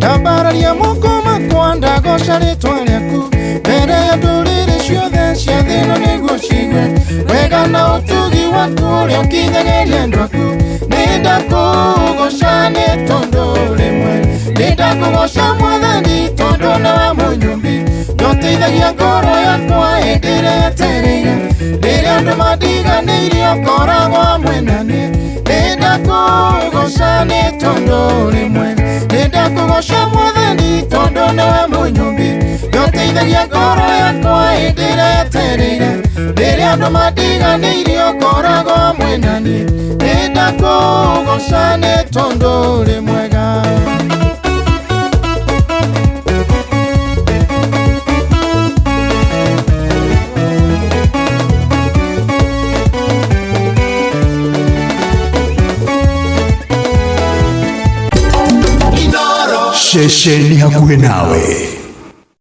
ndambararia moko makwa ndagoca ritwa rĩaku mbere ya ndũrĩrĩ ciothe cia thĩ ĩno nĩguo cigwe wega na ũtugi waku ũrĩa ũkinyagĩria andũ aku. Nĩndakũgoca nĩ tondũ rĩmwe nĩndakũgoca Mwathani tondũ nĩwe mũnyũmbi nĩũteithagia ngoro yakwa hĩndĩ ĩrĩa yetereire rĩrĩa andũ mandiganĩirie ũkoragwo hamwe naniĩ. Nĩndakũgoca nĩ tondũ rĩmwe nĩndakũgoca Mwathani tondũ nĩwe mũnyũmbi nĩũteithagia ngoro yakwa hĩndĩ ĩrĩa yetereire rĩrĩa andũ mandiganĩirie ũkoragwo hamwe naniĩ. Nĩndakũgoca nĩ tondũ ũrĩ mwega. Shesheni hakuhi nawe.